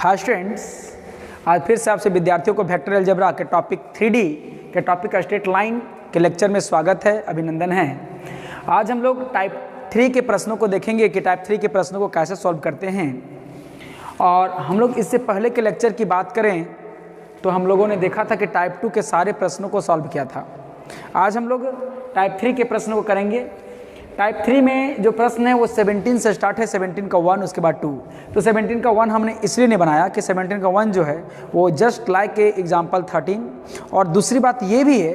Hi students, आज फिर से आपसे विद्यार्थियों को वेक्टर अलजेब्रा के टॉपिक 3D के टॉपिक स्ट्रेट लाइन के लेक्चर में स्वागत है, अभिनंदन है। आज हम लोग टाइप 3 के प्रश्नों को देखेंगे कि टाइप 3 के प्रश्नों को कैसे सॉल्व करते हैं। और हम लोग इससे पहले के लेक्चर की बात करें तो हम लोगों ने देखा था कि टाइप 2 के सारे प्रश्नों को सॉल्व किया था। आज हम लोग टाइप 3 के प्रश्नों को करेंगे। टाइप 3 में जो प्रश्न है वो 17 से स्टार्ट है, 17 का 1 उसके बाद 2। तो 17 का 1 हमने इसलिए नहीं बनाया कि 17 का 1 जो है वो जस्ट लाइक ए एग्जाम्पल 13। और दूसरी बात ये भी है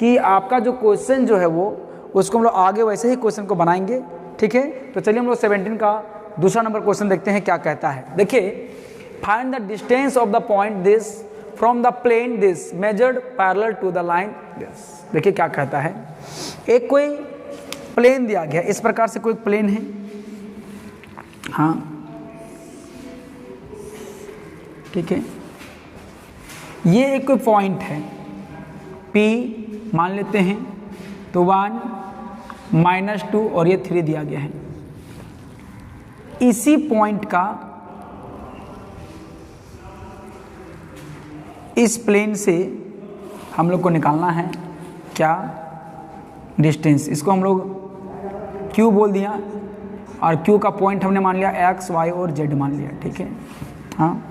कि आपका जो क्वेश्चन जो है वो उसको हम लोग आगे वैसे ही क्वेश्चन को बनाएंगे, ठीक है। तो चलिए हम लोग 17 का दूसरा नंबर क्वेश्चन देखते हैं क्या कहता है। देखिए, find the distance of the point this from the plane this measured parallel to the line this. देखिए क्या कहता है, एक कोई प्लेन दिया गया, इस प्रकार से कोई प्लेन है, हाँ ठीक है। ये एक कोई पॉइंट है P मान लेते हैं, तो 1 -2 और ये 3 दिया गया है। इसी पॉइंट का इस प्लेन से हम लोग को निकालना है क्या, डिस्टेंस। इसको हम लोग Q बोल दिया और Q का पॉइंट हमने मान लिया X, Y और Z मान लिया, ठीक है, हाँ।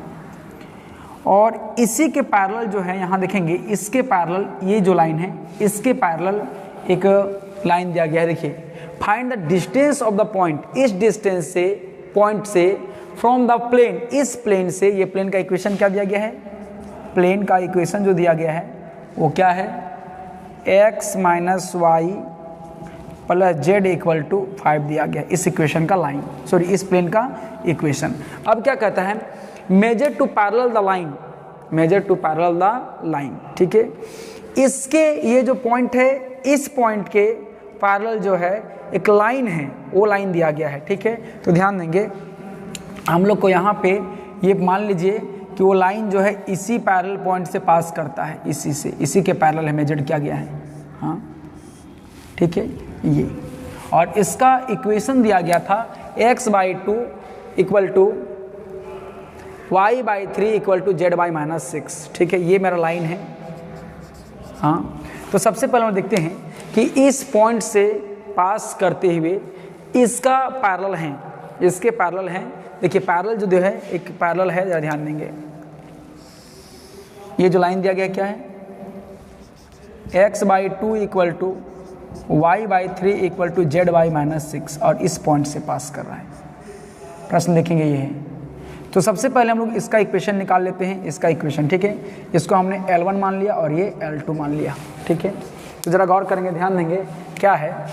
और इसी के पैरेलल जो है यहाँ देखेंगे, इसके पैरेलल ये जो लाइन है इसके पैरेलल एक लाइन दिया गया है। देखिए, find the distance of the point, इस डिस्टेंस से पॉइंट से फ्रॉम द प्लेन, इस प्लेन से। ये प्लेन का इक्वेशन क्या दिया गया है, प्लेन का इक्वेशन जो दिया गया है वो क्या है, x - y + z = 5 दिया गया, इस इक्वेशन का लाइन, सॉरी इस प्लेन का इक्वेशन। अब क्या कहता है, measure to parallel the line, measure to parallel the line, ठीक है। इसके ये जो पॉइंट है, इस पॉइंट के पैरेलल जो है एक लाइन है, वो लाइन दिया गया है, ठीक है। तो ध्यान देंगे हम लोग को यहाँ पे ये मान लीजिए कि वो लाइन जो है इसी पैरेलल पॉइंट से पास करता है, इसी से, इसी के पैरेलल है, मेजर किया गया है, हाँ ठीक है ये। और इसका इक्वेशन दिया गया था x/2 = y/3 = z/-6, ठीक है। ये मेरा लाइन है, हाँ। तो सबसे पहले हम देखते हैं कि इस पॉइंट से पास करते हुए इसका पैरेलल है, इसके पैरेलल हैं। देखिए पैरेलल जो है एक पैरेलल है, जरा ध्यान देंगे। ये जो लाइन दिया गया क्या है, x/2 = y/3 = z/-6 और इस पॉइंट से पास कर रहा है। प्रश्न देखेंगे ये है। तो सबसे पहले हम लोग इसका इक्वेशन निकाल लेते हैं, इसका इक्वेशन, ठीक है। इसको हमने L1 मान लिया और ये L2 मान लिया, ठीक है। तो जरा गौर करेंगे, ध्यान देंगे क्या है,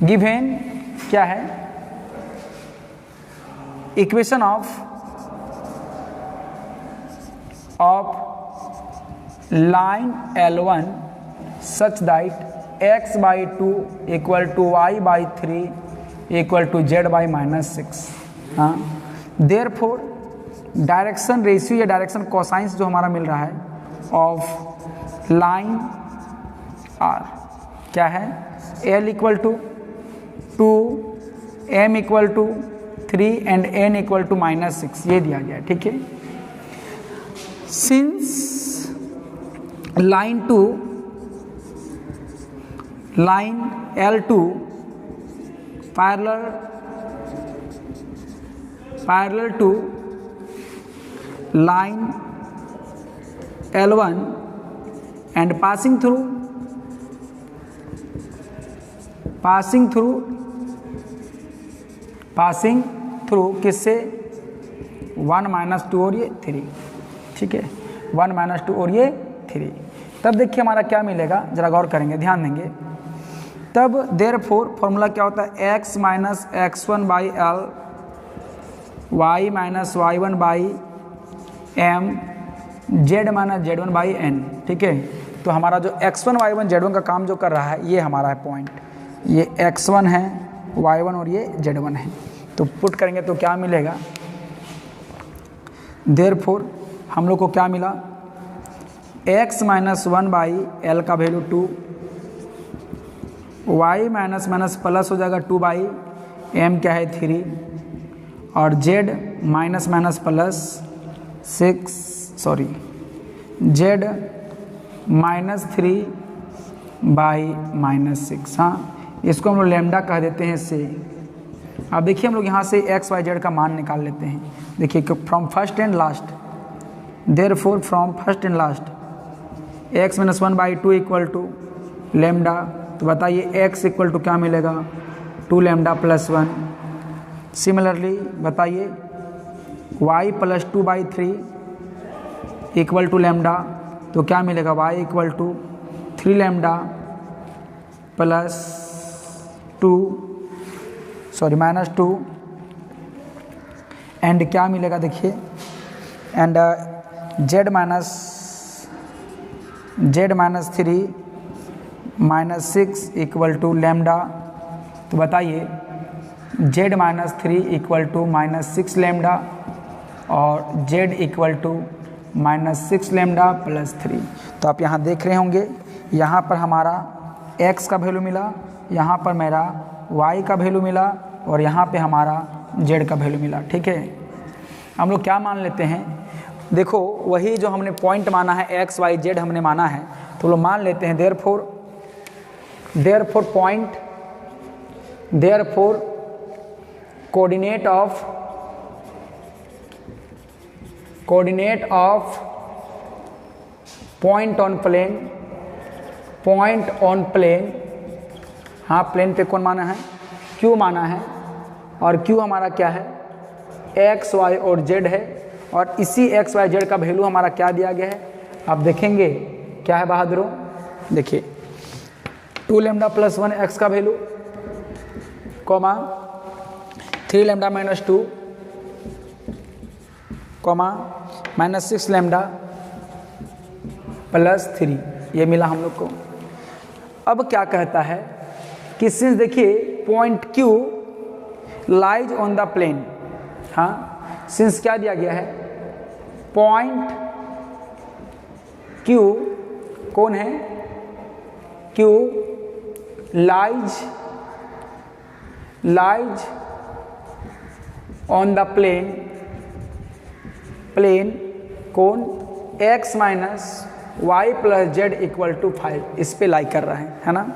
गिवन क्या है, equation of line L1 such that x/2 = y/3 = z/-6, हाँ। देयरफॉर डायरेक्शन रेशियो या डायरेक्शन कोसाइंस जो हमारा मिल रहा है ऑफ लाइन R क्या है, L = 2, M = 3 एंड N = -6, ये दिया गया है, ठीक है। Since line L2 parallel to line L1 and passing through किससे, 1 - 2 और ये 3, ठीक है, 1 - 2 और ये 3। तब देखिए हमारा क्या मिलेगा, जरा गौर करेंगे, ध्यान देंगे। तब देयरफॉर फॉर्मूला क्या होता है, x - x1/L y - y1/m z - z1/n, ठीक है। तो हमारा जो x1 y1 z1 का काम जो कर रहा है ये हमारा है पॉइंट, ये x1 है, y1 और ये z1 है। तो पुट करेंगे तो क्या मिलेगा, देयरफॉर हम लोग को क्या मिला, x - 1/L का value 2, y minus minus plus हो जाएगा 2/m क्या है 3 और Z minus minus plus 6 sorry Z -3/-6। हाँ, इसको हम लोग लैम्डा कह देते हैं से। अब देखिए हम लोग यहाँ से एक्स वाई जेड का मान निकाल लेते हैं। देखिए कि from first and last, therefore from first and last x - 1/2 equal to lambda. तो बताइए x इक्वल टू क्या मिलेगा, 2 लैम्डा प्लस 1। सिमिलरली बताइए y + 2/3 इक्वल टू लैम्डा, तो क्या मिलेगा y equal to 3 lambda plus 2 sorry -2 and क्या मिलेगा देखिए and z-3 - 6 equal to lambda. तो बताइए z-3 इक्वल टू -6 लैम्डा और z equal to -6 lambda plus 3। तो आप यहाँ देख रहे होंगे, यहाँ पर हमारा x का वैल्यू मिला, यहाँ पर मेरा y का वैल्यू मिला और यहाँ पे हमारा z का वैल्यू मिला। ठीक है, हम लोग क्या मान लेते हैं, देखो वही जो हमने पॉइंट माना है x y z हमने माना है, तो लोग मान लेते हैं therefore point, therefore coordinate of point on plane, हाँ प्लेन पे कौन माना है, q माना है और q हमारा क्या है, x y और z है और इसी x y z का वैल्यू हमारा क्या दिया गया है, आप देखेंगे क्या है बहादुरों। देखिए 2 लैम्डा प्लस 1 x का value comma 3 lambda minus 2 comma -6 lambda plus 3, ये मिला हम लोग को। अब क्या कहता है कि सिंस देखिए point Q lies on the plane, हाँ सिंस क्या दिया गया है, पॉइंट Q कौन है, Q lies on the plane कौन x - y + z equal to 5, इस पे लाई कर रहा है ना।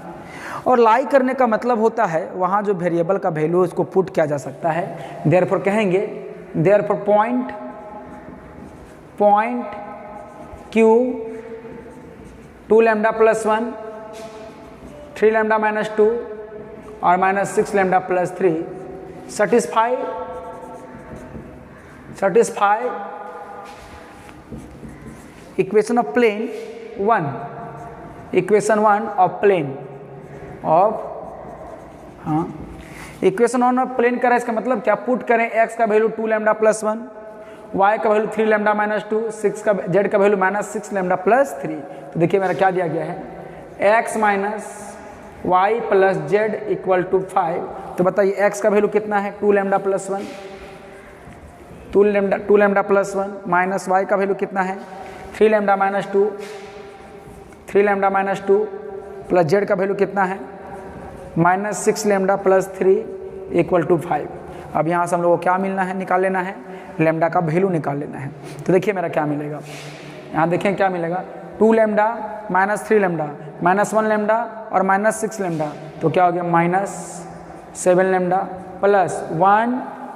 और लाई करने का मतलब होता है वहाँ जो वेरिएबल का वैल्यू है उसको पुट किया जा सकता है। देयरफॉर कहेंगे therefore point Q 2 lambda plus 1 3 lambda minus 2 और -6 lambda plus 3 satisfy equation of plane 1, equation 1 of plane of, हाँ इक्वेशन 1 ऑफ प्लेन करें, इसका मतलब क्या, पुट करें x का वैल्यू 2 लैम्डा प्लस 1, y का वैल्यू 3 लैम्डा माइनस 2, z का वैल्यू -6 लैम्डा प्लस 3। तो देखिए मेरा क्या दिया गया है, x - y + z equal to 5। तो बताइए x का वैल्यू कितना है, 2 lambda plus 1, 2 lambda plus 1 minus y का वैल्यू कितना है, 3 लैम्डा माइनस 2 प्लस z का वैल्यू कितना है, -6 लैम्डा प्लस 3 इक्वल टू 5। अब यहाँ से हम लोगों को क्या मिलना है, निकाल लेना है, लैम्डा का वैल्यू निकाल लेना है। तो देखिए मेरा क्या मिलेगा, यहाँ देखें क्या मिलेगा, 2 लैम्डा -3 लैम्डा -1 लैम्डा और -6 लैम्डा, तो क्या हो गया -7 लैम्डा प्लस 1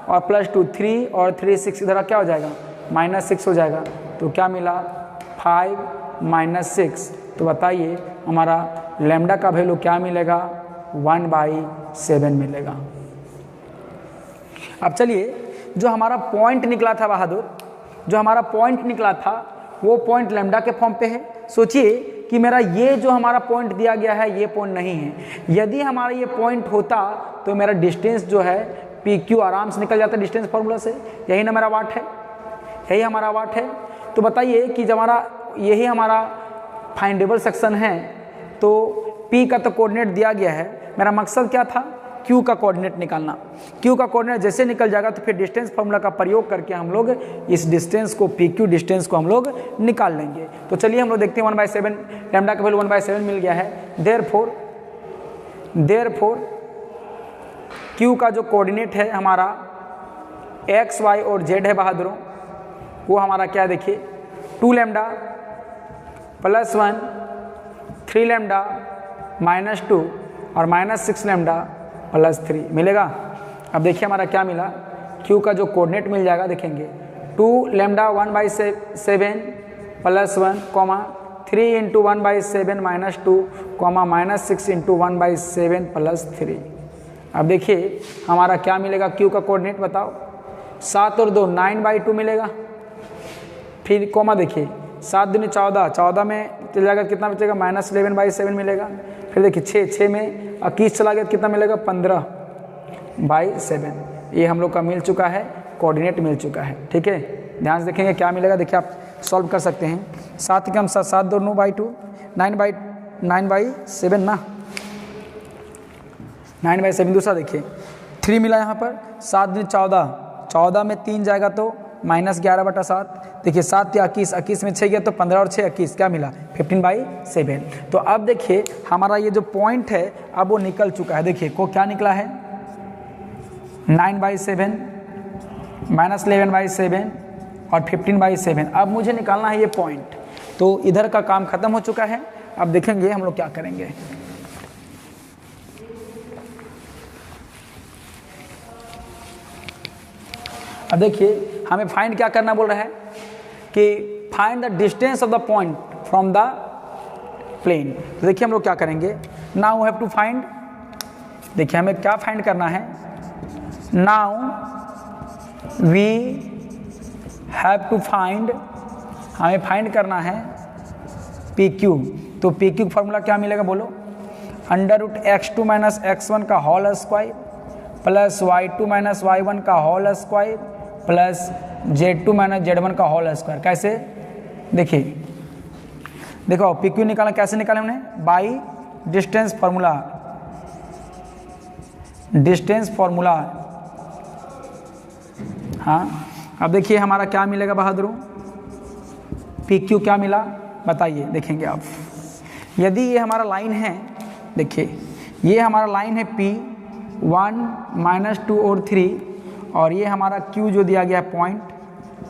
और प्लस 2 3 और 3 6, इधर क्या हो जाएगा -6 हो जाएगा। तो क्या मिला 5 - 6। तो बताइए हमारा लैम्डा का वैल्यू क्या मिलेगा, 1/7 मिलेगा। अब चलिए जो हमारा पॉइंट निकला था बहादुर, जो हमारा पॉइंट निकला था वो पॉइंट लैम्डा के फॉर्म पे है। सोचिए कि मेरा ये जो हमारा पॉइंट दिया गया है ये पॉइंट नहीं है, यदि हमारा ये पॉइंट होता तो मेरा डिस्टेंस जो है PQ आराम से निकल जाता डिस्टेंस फार्मूला से, यही ना मेरा वाट है, यही हमारा वाट है। तो बताइए कि जब यही हमारा फाइंडेबल सेक्शन है तो P का तो कोऑर्डिनेट दिया गया है, मेरा मकसद क्या था, Q का कोऑर्डिनेट निकालना। Q का कोऑर्डिनेट जैसे निकल जाएगा तो फिर डिस्टेंस फार्मूला का प्रयोग करके हम लोग इस डिस्टेंस को PQ डिस्टेंस को हम लोग निकाल लेंगे। तो चलिए हम लोग देखते हैं 1/7 लैम्डा का वैल्यू 1/7 मिल गया है। देयरफॉर Q का जो कोऑर्डिनेट है हमारा एक्स वाई और जेड है बहादुरों, वो हमारा क्या देखिए 2 लैम्डा प्लस 1, 3 लैम्डा माइनस 2 और माइनस 6 लैम्डा प्लस 3 मिलेगा। अब देखिए हमारा क्या मिला, क्यू का जो कोऑर्डिनेट मिल जाएगा देखेंगे 2 lambda 1/7 plus 1 comma 3 into 1/7 minus 2 comma minus 6 into 1/7 plus 3। अब देखिए हमारा क्या मिलेगा, क्यू का कोऑर्डिनेट बताओ, 7 और 2 9/2 मिलेगा। फिर कॉमा देखिए 7 दूनी 14, 14 में चल जाएगा कितना बचेगा -11/7 मिलेगा। फिर देखिए 6 में 21 चला गया कितना मिलेगा 15/7। ये हम लोग का मिल चुका है, कोऑर्डिनेट मिल चुका है। ठीक है, ध्यान से देखेंगे क्या मिलेगा। देखिए आप सॉल्व कर सकते हैं, 7 के हम 7 2 9/2 9/7 ना 9/7। दूसरा देखिए 3 मिला यहाँ पर, 7 दूनी 14, 14 में 3 जाएगा तो -11/7। देखिए 7 या 21 में 6 गया तो 15 और 6 21 क्या मिला 15/7। तो अब देखिए हमारा ये जो पॉइंट है अब वो निकल चुका है। देखिए को क्या निकला है 9/7 -11/7 और 15/7। अब मुझे निकालना है ये पॉइंट, तो इधर का काम खत्म हो चुका है। अब देखेंगे हम लोग क्या करेंगे। अब देखिए हमें फाइंड क्या करना बोल रहा है कि find the distance of the point from the plane. तो देखिए हम लोग क्या करेंगे, नाउ हैव टू फाइंड, देखिए हमें क्या फाइंड करना है, now we have to find, हमें फाइंड करना है पी क्यू। तो पी क्यू फॉर्मूला क्या मिलेगा बोलो, √x2 - x1 का whole square plus y2 - y1 का whole square plus z2 - z1 का होल स्क्वायर। कैसे देखिए, देखो पी क्यू निकाला, कैसे निकाला हमने, by distance formula, distance formula. हाँ अब देखिए हमारा क्या मिलेगा बहादुरों, पी क्यू क्या मिला बताइए, देखेंगे आप। यदि ये हमारा लाइन है, देखिए ये हमारा लाइन है P1 -2 और 3, और ये हमारा Q जो दिया गया है पॉइंट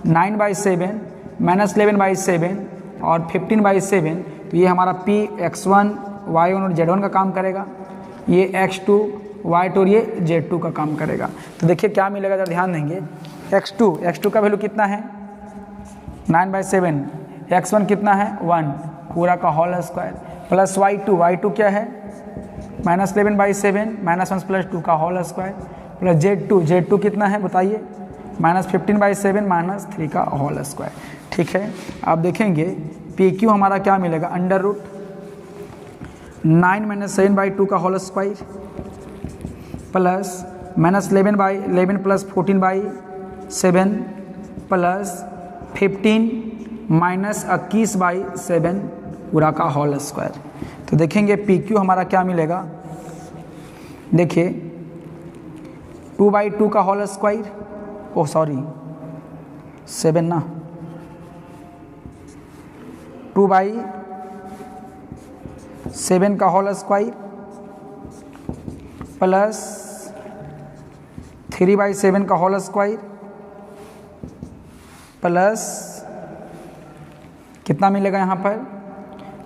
9/7 -11/7 और 15/7। तो ये हमारा P x1 y1 और z1 का काम करेगा, ये x2 y2 और ये z2 का काम करेगा। तो देखिए क्या मिलेगा, जब ध्यान देंगे x2 का वैल्यू कितना है 9/7, x1 कितना है 1 पूरा का होल स्क्वायर प्लस y2 क्या है -11/7 -1 + 2 का होल स्क्वायर प्लस z2 कितना है बताइए -15/7 -3 का होल स्क्वायर। ठीक है, आप देखेंगे पी क्यू हमारा क्या मिलेगा, √9 - 7/2 का whole square plus -11 plus 14/7 plus 15 -21/7 पूरा का होल स्क्वायर। तो देखेंगे पी क्यू हमारा क्या मिलेगा, देखिए 2/2 का होल स्क्वायर, ओह सॉरी 7 ना, 2/7 का होल स्क्वायर प्लस 3/7 का होल स्क्वायर प्लस कितना मिलेगा यहाँ पर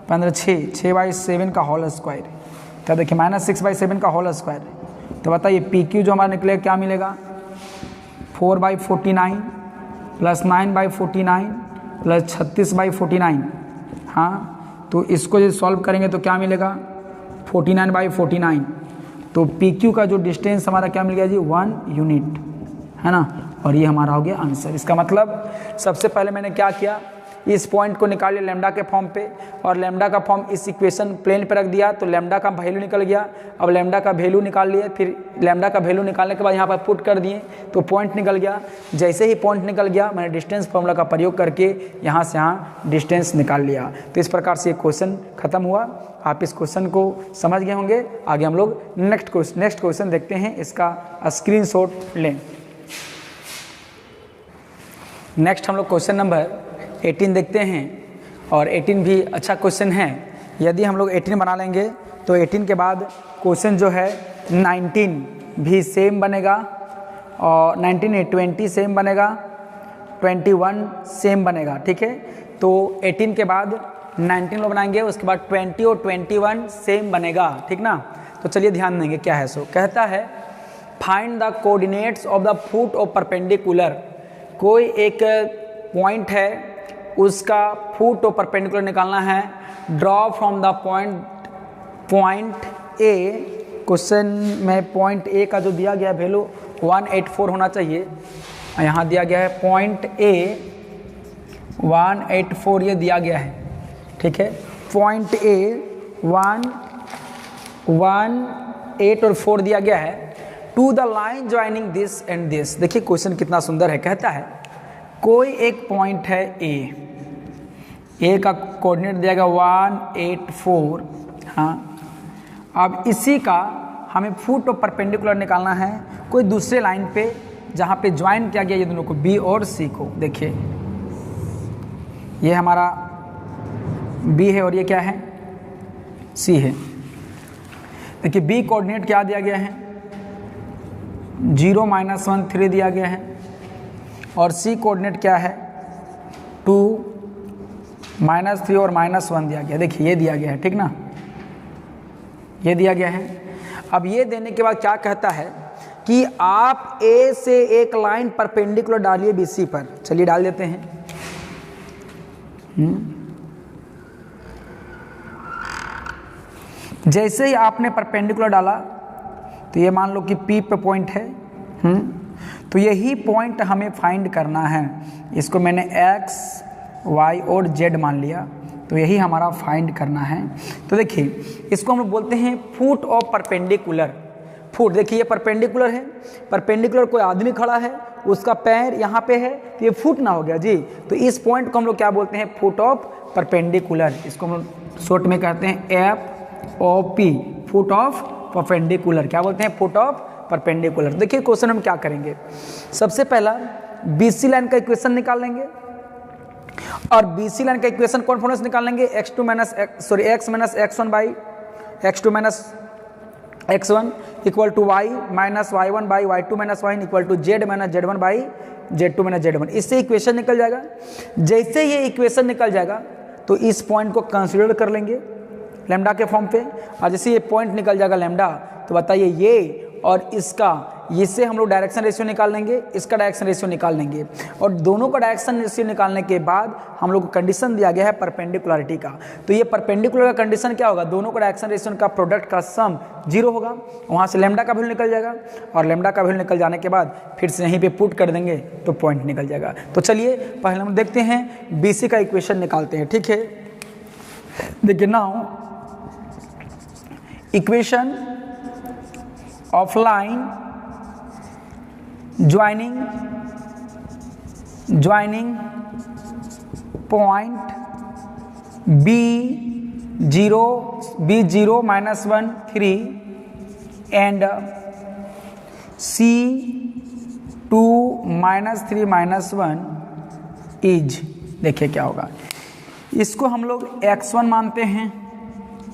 15 6/7 का होल स्क्वायर। तो देखिए -6/7 का होल स्क्वायर। तो बताइए पी क्यू जो हमारा निकलेगा क्या मिलेगा 4/49 प्लस 9/49 प्लस 36/49। हाँ तो इसको जो सॉल्व करेंगे तो क्या मिलेगा 49/49। तो पी क्यू का जो डिस्टेंस हमारा क्या मिल गया जी 1 यूनिट, है ना, और ये हमारा हो गया आंसर। इसका मतलब सबसे पहले मैंने क्या किया, इस पॉइंट को निकाल लिया लैम्डा के फॉर्म पे, और लैम्डा का फॉर्म इस इक्वेशन प्लेन पे रख दिया, तो लैम्डा का वैल्यू निकल गया। अब लैम्डा का वैल्यू निकाल लिए, फिर लैम्डा का वैल्यू निकालने के बाद यहाँ पर पुट कर दिए तो पॉइंट निकल गया। जैसे ही पॉइंट निकल गया मैंने डिस्टेंस फार्मूला का प्रयोग करके यहाँ से यहाँ डिस्टेंस निकाल लिया। तो इस प्रकार से ये क्वेश्चन खत्म हुआ। आप इस क्वेश्चन को समझ गए होंगे। आगे हम लोग नेक्स्ट क्वेश्चन देखते हैं, इसका स्क्रीनशॉट लें। नेक्स्ट हम लोग क्वेश्चन नंबर 18 देखते हैं, और 18 भी अच्छा क्वेश्चन है। यदि हम लोग 18 बना लेंगे तो 18 के बाद क्वेश्चन जो है 19 भी सेम बनेगा, और 19 है 20 सेम बनेगा, 21 सेम बनेगा, ठीक है। तो 18 के बाद 19 लोग बनाएंगे, उसके बाद 20 और 21 सेम बनेगा, ठीक ना। तो चलिए ध्यान देंगे क्या है। सो कहता है find the coordinates of the foot of perpendicular. कोई एक पॉइंट है, उसका फुट ऑफ परपेंडिकुलर निकालना है। Draw from the point A. Question में पॉइंट ए का जो दिया गया वैल्यू 184 होना चाहिए, यहाँ दिया गया है पॉइंट ए 184 ये दिया गया है, ठीक है। पॉइंट ए 1 और 4 दिया गया है। To the line joining this and this. देखिए क्वेश्चन कितना सुंदर है। कहता है कोई एक पॉइंट है ए का कोऑर्डिनेट दिया गया 184, हाँ। अब इसी का हमें फुट ऑफ परपेंडिकुलर निकालना है कोई दूसरे लाइन पे जहाँ पे ज्वाइन किया गया ये दोनों को, बी और सी को। देखिए ये हमारा बी है और ये क्या है, सी है। देखिए बी कोऑर्डिनेट क्या दिया गया है, 0 -1 3 दिया गया है, और सी कोऑर्डिनेट क्या है 2 -3 और -1 दिया गया। देखिए ये दिया गया है, ठीक ना, ये दिया गया है। अब ये देने के बाद क्या कहता है कि आप ए से एक लाइन परपेंडिकुलर डालिए बीसी पर। चलिए डाल देते हैं। जैसे ही आपने परपेंडिकुलर डाला तो ये मान लो कि पी पे पॉइंट है, तो यही पॉइंट हमें फाइंड करना है। इसको मैंने एक्स वाई और जेड मान लिया, तो यही हमारा फाइंड करना है। तो देखिए इसको हम लोग बोलते हैं फुट ऑफ परपेंडिकुलर। फुट, देखिए ये परपेंडिकुलर है, परपेंडिकुलर कोई आदमी खड़ा है, उसका पैर यहाँ पे है, तो ये फुट ना हो गया जी। तो इस पॉइंट को हम लोग क्या बोलते हैं, फुट ऑफ परपेंडिकुलर। इसको हम लोग शॉर्ट में कहते हैं FOP, फुट ऑफ परपेंडिकुलर। क्या बोलते हैं, फुट ऑफ परपेंडिकुलर। देखिए क्वेश्चन हम क्या करेंगे, सबसे पहला BC लाइन का इक्वेशन निकाल लेंगे, और BC लाइन का इक्वेशन कौन फॉर्मूला से निकाल लेंगे, x minus x1 by x2 minus x1 equal to y minus y1 by y2 minus y equal to z minus z1 by z2 minus z1। इससे इक्वेशन निकल जाएगा। जैसे ये इक्वेशन निकल जाएगा तो इस पॉइंट को कंसीडर कर लेंगे लैम्डा के फॉर्म पे, और जैसे ये पॉइंट निकल जाएगा लैम्डा, तो बताइए ये और इससे हम लोग डायरेक्शन रेशियो निकाल लेंगे, इसका डायरेक्शन रेशियो निकाल लेंगे, और दोनों का डायरेक्शन रेशियो निकालने के बाद हम लोग को कंडीशन दिया गया है परपेंडिकुलरिटी का। तो ये परपेंडिकुलर का कंडीशन क्या होगा, दोनों का डायरेक्शन रेशियो का प्रोडक्ट का सम 0 होगा। वहाँ से लैम्डा का वैल्यू निकल जाएगा, और लैम्डा का वैल्यू निकल जाने के बाद फिर से यहीं पर पुट कर देंगे तो पॉइंट निकल जाएगा। तो चलिए पहले हम देखते हैं BC का इक्वेशन निकालते हैं, ठीक है। देखिए now equation of line joining point B0 -1 3 and C2 -3 -1 is. देखिए क्या होगा, इसको हम लोग x1 मानते हैं,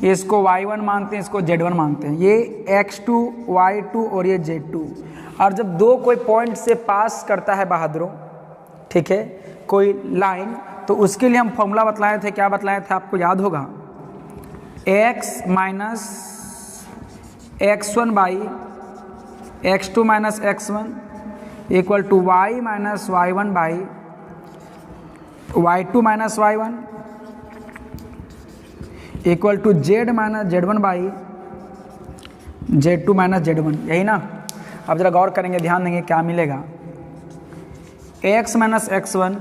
इसको y1 मानते हैं, इसको z1 मानते हैं। ये x2 y2 और ये z2। और जब दो कोई पॉइंट से पास करता है बहादुरों, ठीक है, कोई लाइन, तो उसके लिए हम फॉर्मूला बतलाए थे। क्या बतलाए थे आपको याद होगा, x minus x1 by x2 minus x1 equal to y minus y1 by y2 minus y1 equal to z minus z1 by z2 minus z1। यही ना। अब जरा गौर करेंगे, ध्यान देंगे क्या मिलेगा, x minus x1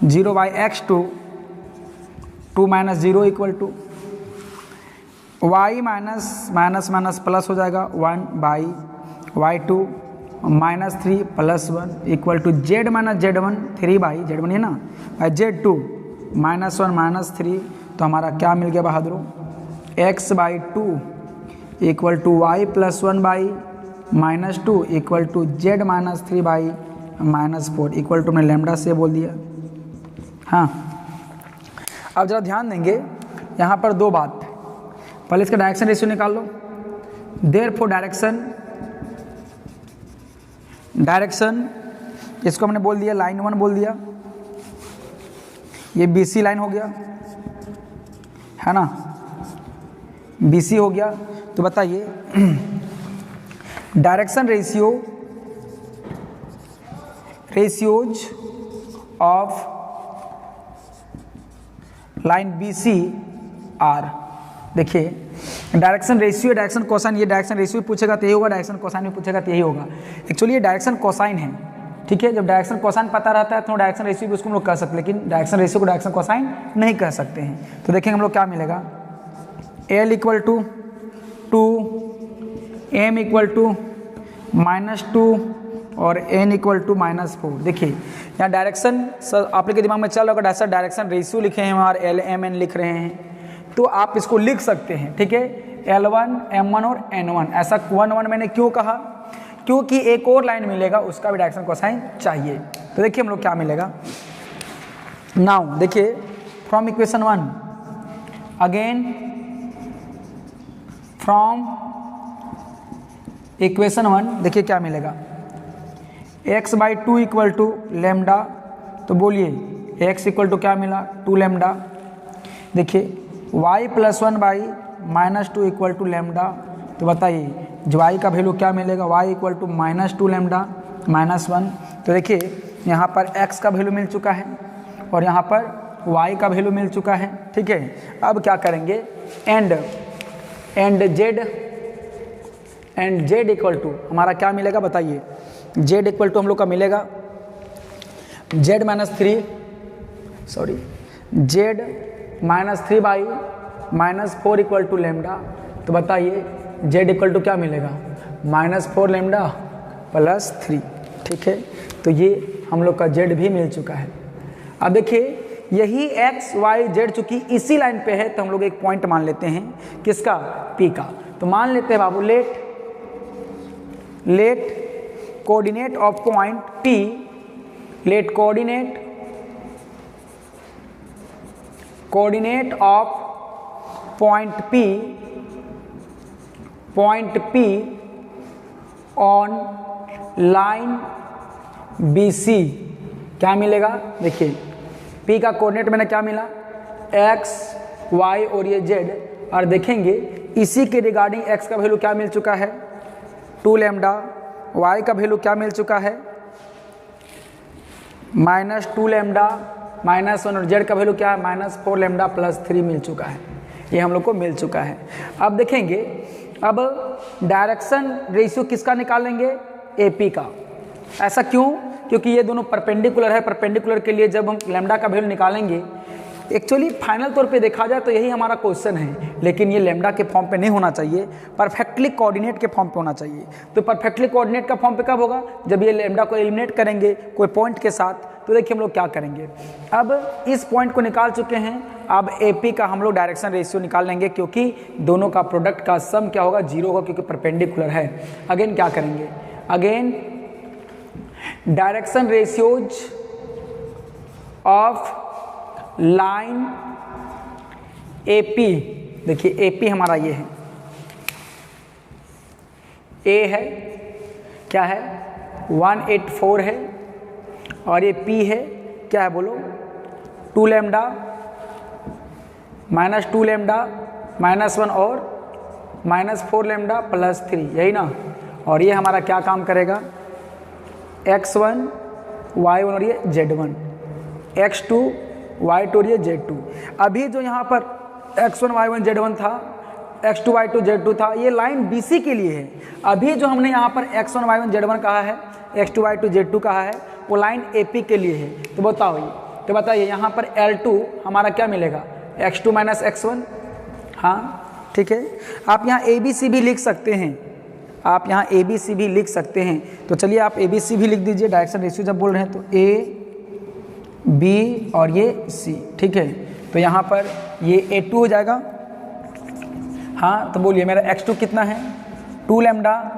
0 by x2 2 minus 0 equal to y minus minus minus plus हो जाएगा 1 by y2 minus 3 plus 1 equal to z minus z1 3 by z1 है ना, बाई z2 माइनस 1 माइनस 3। तो हमारा क्या मिल गया बहादुरों, x by 2 equal to y plus 1 by minus 2 equal to z minus 3 by minus 4 equal to मैंने lambda से बोल दिया। हाँ, अब जरा ध्यान देंगे यहाँ पर दो बात। पहले इसका डायरेक्शन रेशियो निकाल लो। देयरफॉर डायरेक्शन, इसको हमने बोल दिया लाइन 1 बोल दिया, ये BC लाइन हो गया है ना, BC हो गया। तो बताइए direction ratios of line BC are. देखिए डायरेक्शन रेशियो, डायरेक्शन कोसाइन, ये डायरेक्शन रेशियो पूछेगा तो यही होगा, डायरेक्शन कोसाइन भी पूछेगा तो यही होगा। एक्चुअली ये डायरेक्शन कोसाइन है, ठीक है। जब डायरेक्शन कोसाइन पता रहता है तो डायरेक्शन रेशियो भी उसको हम लोग कह सकते हैं, लेकिन डायरेक्शन रेशियो को डायरेक्शन कोसाइन नहीं कह सकते हैं। तो देखेंगे हम लोग क्या मिलेगा, L equal to 2, M equal to -2 और N इक्वल टू -4। देखिए यहाँ डायरेक्शन सर आप लोग के दिमाग में चल रहा होगा, डायरेक्शन रेशियो लिखे हैं और LMN लिख रहे हैं, तो आप इसको लिख सकते हैं, ठीक है। L1, M1 और N1, ऐसा 1 मैंने क्यों कहा, क्योंकि एक और लाइन मिलेगा उसका भी डायरेक्शन कोसाइन चाहिए। तो देखिए हम लोग क्या मिलेगा। नाउ देखिए from equation 1, again from equation 1 देखिए क्या मिलेगा, x/2 इक्वल टू लेमडा। तो बोलिए x इक्वल टू क्या मिला, 2 लेमडा। देखिए y + 1/- 2 इक्वल टू लेमडा। तो बताइए जो y का वैल्यू क्या मिलेगा, y इक्वल टू -2 लेमडा -1। तो देखिए यहाँ पर x का वैल्यू मिल चुका है और यहाँ पर y का वैल्यू मिल चुका है, ठीक है। अब क्या करेंगे, एंड z इक्वल टू हमारा क्या मिलेगा बताइए, z इक्वल टू हम लोग का मिलेगा z -3/-4 इक्वल टू लेमडा। तो बताइए z इक्वल टू क्या मिलेगा, -4 लेमडा + 3, ठीक है। तो ये हम लोग का z भी मिल चुका है। अब देखिए यही x y z चूंकि इसी लाइन पे है तो हम लोग एक पॉइंट मान लेते हैं, किसका, P का। तो मान लेते हैं बाबू, let coordinate of point P, let coordinate of point P on line BC क्या मिलेगा। देखिए P का कोऑर्डिनेट मैंने क्या मिला, x y और ये z, और देखेंगे इसी के रिगार्डिंग x का वैल्यू क्या मिल चुका है, 2 लेमडा, y का वैल्यू क्या मिल चुका है, -2 लेमडा -1 और z का वैल्यू क्या है, -4 लेमडा + 3 मिल चुका है। ये हम लोग को मिल चुका है। अब देखेंगे, अब डायरेक्शन रेशियो किसका निकालेंगे, AP का। ऐसा क्यों, क्योंकि ये दोनों परपेंडिकुलर है। परपेंडिकुलर के लिए जब हम लेमडा का वैल्यू निकालेंगे, एक्चुअली फाइनल तौर पे देखा जाए तो यही हमारा क्वेश्चन है, लेकिन ये लेमडा के फॉर्म पे नहीं होना चाहिए, परफेक्टली कोऑर्डिनेट के फॉर्म पे होना चाहिए। तो परफेक्टली कोऑर्डिनेट का फॉर्म पे कब होगा, जब ये लेमडा को एलिमिनेट करेंगे कोई पॉइंट के साथ। तो देखिए हम लोग क्या करेंगे, अब इस पॉइंट को निकाल चुके हैं, अब AP का हम लोग डायरेक्शन रेशियो निकाल लेंगे, क्योंकि दोनों का प्रोडक्ट का सम क्या होगा, 0 होगा, क्योंकि परपेंडिकुलर है। अगेन क्या करेंगे, again direction ratios of line AP। देखिए AP हमारा ये है, A है, क्या है 184 है, और ये P है, क्या है बोलो, 2 लेमडा -2 लेमडा -1 और -4 लेमडा + 3, यही ना। और ये हमारा क्या काम करेगा, x1 y1 और ये z1, x2 y2 और ये z2। अभी जो यहाँ पर x1 y1 z1 था, x2 y2 z2 था, ये लाइन BC के लिए है। अभी जो हमने यहाँ पर x1 y1 z1 कहा है, x2 y2 z2 कहा है, वो लाइन AP के लिए है। तो बताओ ये, तो बताइए यहाँ पर L2 हमारा क्या मिलेगा, x2 - x1। हाँ ठीक है, आप यहाँ ABC भी लिख सकते हैं, आप यहाँ ABC भी लिख सकते हैं। तो चलिए आप ABC भी लिख दीजिए, डायरेक्शन रेशियो जब बोल रहे हैं तो A B और ये C, ठीक है। तो यहाँ पर ये A2 हो जाएगा। हाँ तो बोलिए मेरा x2 कितना है, 2 लेमडा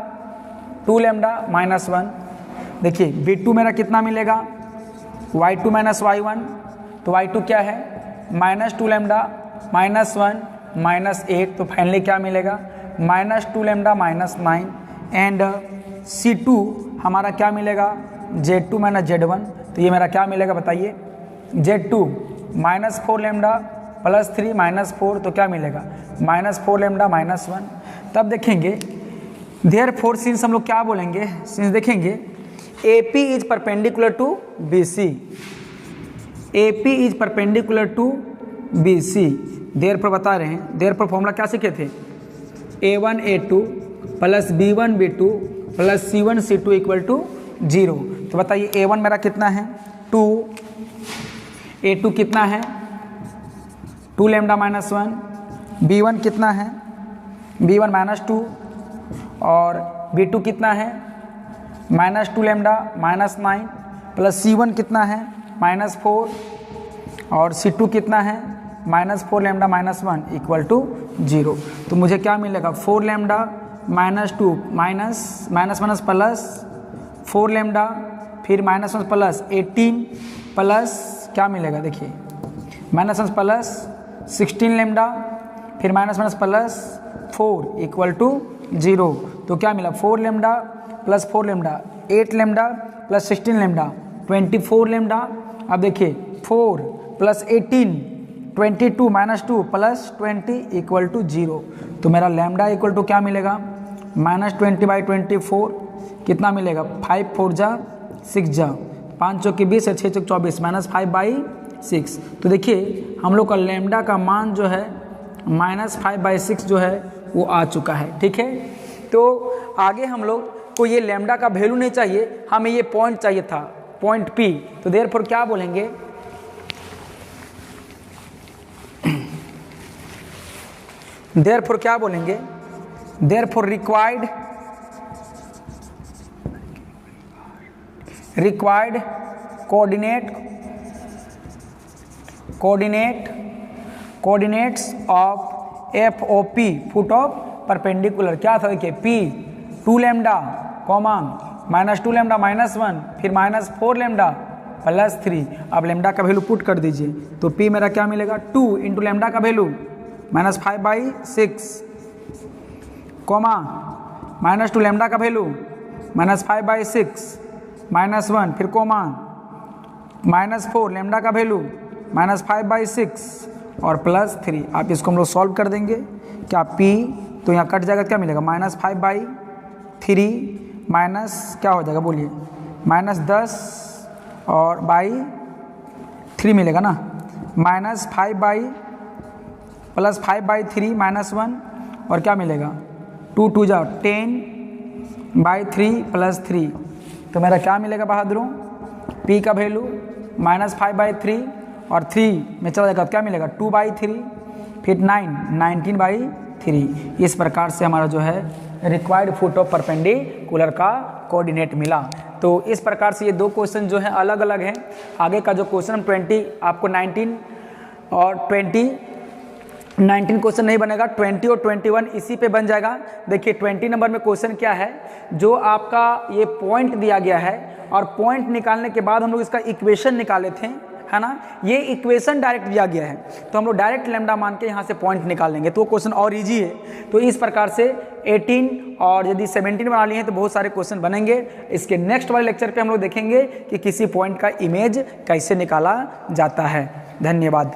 -1। देखिए B2 मेरा कितना मिलेगा, y2 - y1। तो y2 क्या है, -2 लेमडा -1 -8। तो फाइनली क्या मिलेगा, -2 लेमडा -9। एंड C2 हमारा क्या मिलेगा, Z2 माइनस Z1, तो ये मेरा क्या मिलेगा बताइए, Z2 minus 4 lambda plus 3 minus 4, तो क्या मिलेगा माइनस 4 लेमडा माइनस 1। तब देखेंगे देयरफॉर सिंस हम लोग क्या बोलेंगे, सिंस देखेंगे AP is perpendicular to BC, AP is perpendicular to BC, therefore बता रहे हैं, देयरफॉर फॉर्मूला क्या सीखे थे, A1 A2 plus B1 B2 plus C1 C2 equal to 0। तो बताइए A1 मेरा कितना है 2, A2 कितना है 2 लेमडा माइनस 1, B1 कितना है B1 माइनस 2, और B2 कितना है minus 2 lambda minus 9, plus C1 कितना है माइनस 4, और C2 कितना है minus 4 lambda minus 1 equal to 0। तो मुझे क्या मिलेगा 4 lambda minus 2 minus minus plus 4 lambda, फिर माइनस 1 प्लस 18 प्लस क्या मिलेगा देखिए माइनस 1 प्लस 16 लेमडा, फिर माइनस प्लस 4 इक्वल टू 0। तो क्या मिला 4 लेमडा प्लस 4 लेमडा 8 लेमडा प्लस 16 लेमडा 24 लेमडा। अब देखिए 4 plus 18 22 minus 2 plus 20 equal to 0। तो मेरा लेमडा इक्वल टू क्या मिलेगा माइनस 20/24 कितना मिलेगा 5 4 जा 6 जा 5 चौक 20 है 6 चौक 24 माइनस 5/6। तो देखिए हम लोग का लेमडा का मान जो है माइनस 5/6 जो है वो आ चुका है। ठीक है, तो आगे हम लोग को ये लेमडा का वैल्यू नहीं चाहिए, हमें ये पॉइंट चाहिए था, पॉइंट P। तो देयरफॉर क्या बोलेंगे, देयरफॉर क्या बोलेंगे, therefore required coordinates of FOP foot of perpendicular क्या था देखिए P 2 lambda comma minus 2 lambda minus 1 फिर माइनस 4 लेमडा प्लस 3। अब लेमडा का वैल्यू पुट कर दीजिए, तो P मेरा क्या मिलेगा 2 इंटू लेमडा का value minus 5/6 comma minus 2 lambda का वैल्यू माइनस 5/6 माइनस 1 फिर कॉमा माइनस 4 लेमडा का वैल्यू माइनस 5/6 और प्लस 3। आप इसको हम लोग सॉल्व कर देंगे, क्या P तो यहाँ कट जाएगा, क्या मिलेगा माइनस 5/3 माइनस क्या हो जाएगा बोलिए माइनस 10 और /3 मिलेगा ना, माइनस 5 प्लस 5/3 माइनस 1 और क्या मिलेगा 2 2 जा 10/3 प्लस 3। तो मेरा क्या मिलेगा बहादुरों P का वैल्यू माइनस 5/3 और 3 में चला जाएगा, क्या मिलेगा 2/3 फिर 19/3। इस प्रकार से हमारा जो है रिक्वायर्ड फुट ऑफ परपेंडिकुलर का कोऑर्डिनेट मिला। तो इस प्रकार से ये दो क्वेश्चन जो है अलग अलग हैं। आगे का जो क्वेश्चन 20 आपको 19 और 19 क्वेश्चन नहीं बनेगा, 20 और 21 इसी पे बन जाएगा। देखिए 20 नंबर में क्वेश्चन क्या है, जो आपका ये पॉइंट दिया गया है और पॉइंट निकालने के बाद हम लोग इसका इक्वेशन निकाले थे, है ना। ये इक्वेशन डायरेक्ट दिया गया है तो हम लोग डायरेक्ट लेमडा मान के यहाँ से पॉइंट निकाल लेंगे, तो वो क्वेश्चन और इजी है। तो इस प्रकार से 18 और यदि 17 बना लिए हैं तो बहुत सारे क्वेश्चन बनेंगे। इसके नेक्स्ट वाले लेक्चर पे हम लोग देखेंगे कि किसी पॉइंट का इमेज कैसे निकाला जाता है। धन्यवाद।